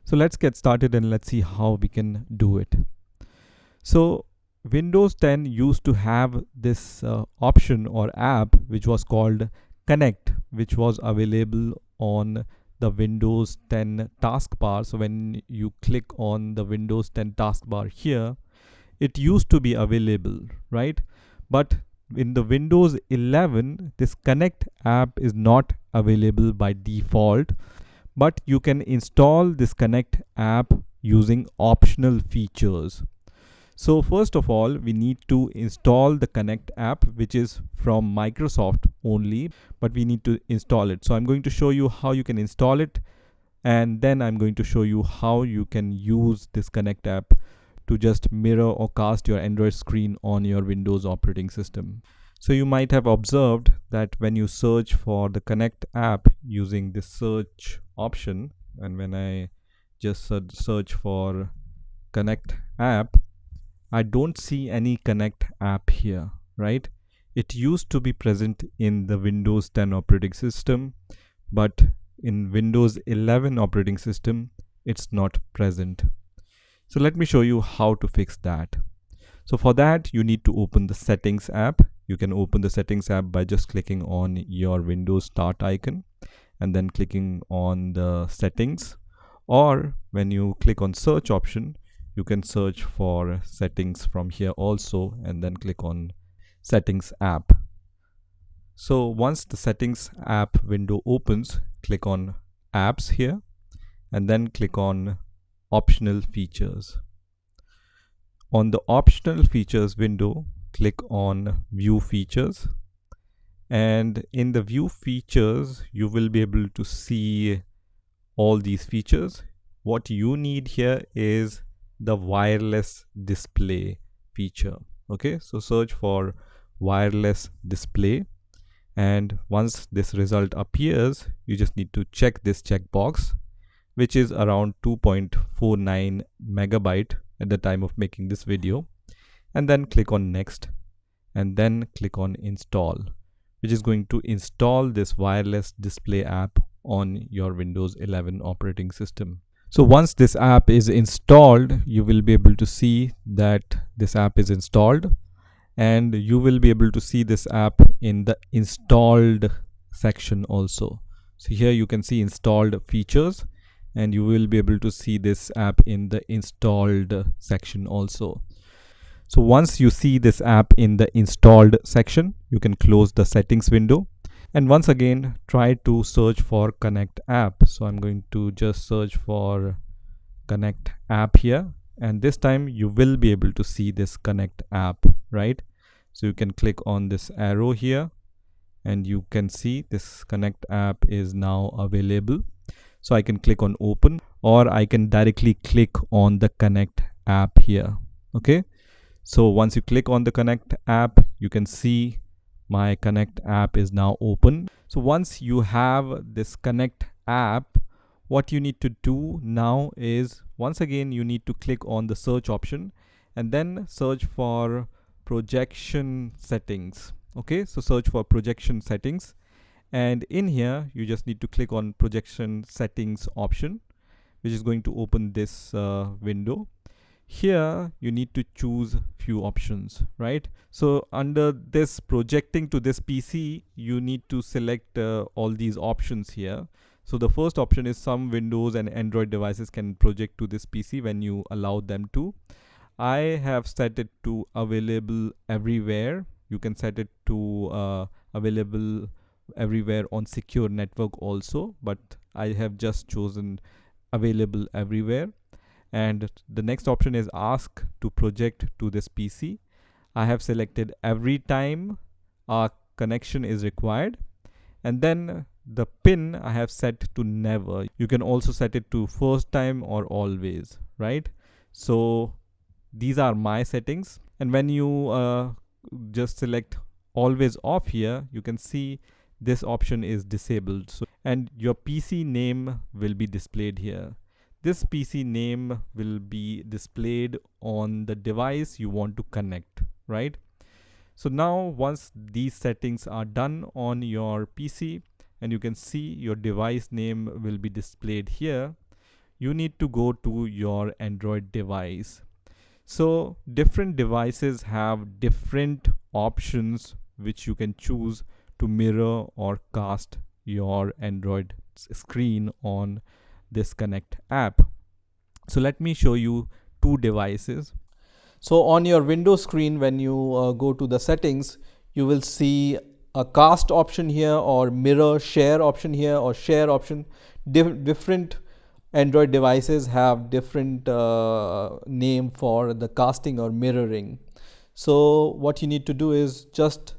So let's get started and let's see how we can do it. So Windows 10 used to have this option or app which was called Connect, which was available on the Windows 10 taskbar. So when you click on the Windows 10 taskbar here, it used to be available, right? But in the Windows 11, this Connect app is not available by default, but you can install this Connect app using optional features. So first of all, we need to install the Connect app, which is from Microsoft only, but we need to install it. So I'm going to show you how you can install it, and then I'm going to show you how you can use this Connect app to just mirror or cast your Android screen on your Windows operating system. So you might have observed that when you search for the Connect app using this search option, and when I just search for Connect app, I don't see any Connect app here, right? It used to be present in the Windows 10 operating system, but in Windows 11 operating system, it's not present. So let me show you how to fix that. So for that, you need to open the Settings app. You can open the Settings app by just clicking on your Windows Start icon and then clicking on the Settings. Or when you click on Search option, you can search for Settings from here also and then click on Settings app. So once the Settings app window opens, click on Apps here and then click on Optional Features. On the Optional Features window, click on View Features, and in the View Features you will be able to see all these features. What you need here is the wireless display feature. Okay, so search for wireless display, and once this result appears, you just need to check this checkbox, which is around 2.49 megabyte at the time of making this video, and then click on Next and then click on Install, which is going to install this wireless display app on your Windows 11 operating system. So once this app is installed, you will be able to see that this app is installed, and you will be able to see this app in the installed section also. So here you can see installed features, and you will be able to see this app in the installed section also. So once you see this app in the installed section, you can close the settings window and once again try to search for Connect app. So I'm going to just search for Connect app here, and this time you will be able to see this Connect app, right? So you can click on this arrow here and you can see this Connect app is now available. So I can click on open, or I can directly click on the Connect app here. Okay, so once you click on the Connect app, you can see my Connect app is now open. So once you have this Connect app, what you need to do now is, once again, you need to click on the search option and then search for projection settings. Okay, so search for projection settings, and in here you just need to click on projection settings option, which is going to open this window. Here you need to choose few options, right? So under this projecting to this PC, you need to select all these options here. So the first option is some Windows and Android devices can project to this PC when you allow them to. I have set it to available everywhere. You can set it to available everywhere on secure network also, but I have just chosen available everywhere. And the next option is ask to project to this PC. I have selected every time a connection is required, and then the pin I have set to never. You can also set it to first time or always, right? So these are my settings, and when you just select always off here, you can see this option is disabled. So, and your PC name will be displayed here. This PC name will be displayed on the device you want to connect, right? So now once these settings are done on your PC, and you can see your device name will be displayed here, you need to go to your Android device. So different devices have different options which you can choose to mirror or cast your Android screen on this Connect app. So let me show you two devices. So on your Windows screen, when you go to the settings, you will see a cast option here, or mirror share option here, or share option. Different Android devices have different name for the casting or mirroring. So what you need to do is just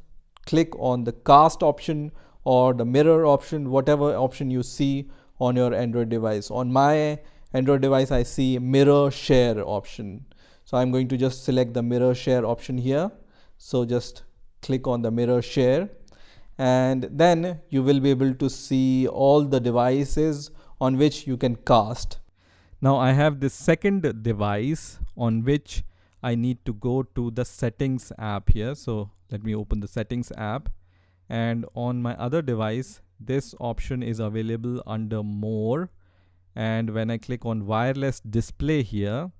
click on the cast option or the mirror option, whatever option you see on your Android device. On my Android device, I see mirror share option. So I'm going to just select the mirror share option here. So just click on the mirror share, and then you will be able to see all the devices on which you can cast. Now I have this second device on which I need to go to the settings app here. So let me open the settings app, and on my other device, this option is available under more. And when I click on wireless display here,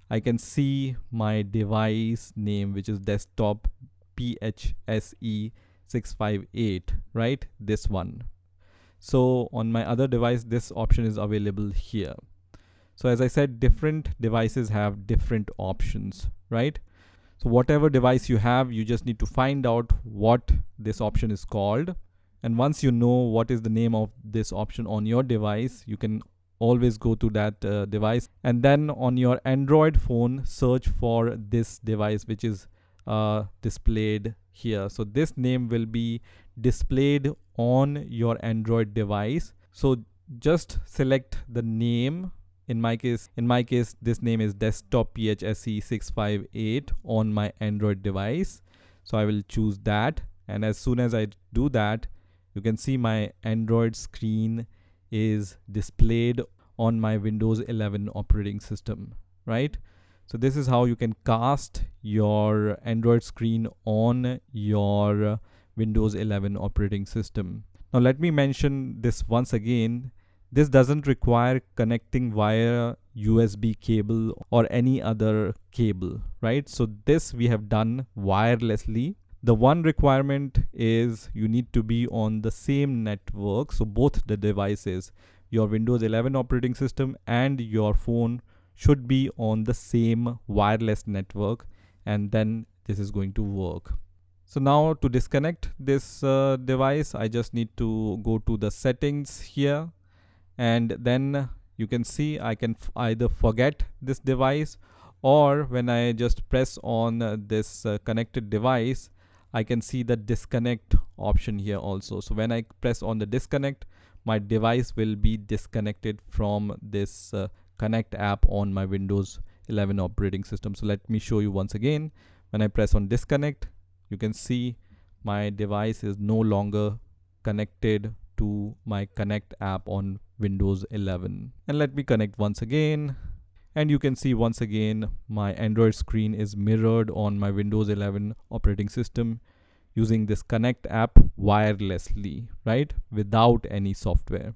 I can see my device name, which is desktop PHSE 658, right? This one. So on my other device, this option is available here. So as I said, different devices have different options, right? So whatever device you have, you just need to find out what this option is called. And once you know what is the name of this option on your device, you can always go to that device, and then on your Android phone, search for this device which is displayed here. So this name will be displayed on your Android device. So just select the name. In my case, this name is desktop PHSE 658 on my Android device. So I will choose that, and as soon as I do that, you can see my Android screen is displayed on my Windows 11 operating system, right? So this is how you can cast your Android screen on your Windows 11 operating system. Now let me mention this once again. This doesn't require connecting via USB cable or any other cable, right? So this we have done wirelessly. The one requirement is you need to be on the same network. So both the devices, your Windows 11 operating system and your phone, should be on the same wireless network, and then this is going to work. So now to disconnect this device, I just need to go to the settings here, and then you can see I can either forget this device, or when I just press on this connected device, I can see the disconnect option here also. So when I press on the disconnect, my device will be disconnected from this Connect app on my Windows 11 operating system. So let me show you once again. When I press on disconnect, you can see my device is no longer connected to my Connect app on Windows 11. And let me connect once again, and you can see once again my Android screen is mirrored on my Windows 11 operating system using this Connect app wirelessly, right? Without any software.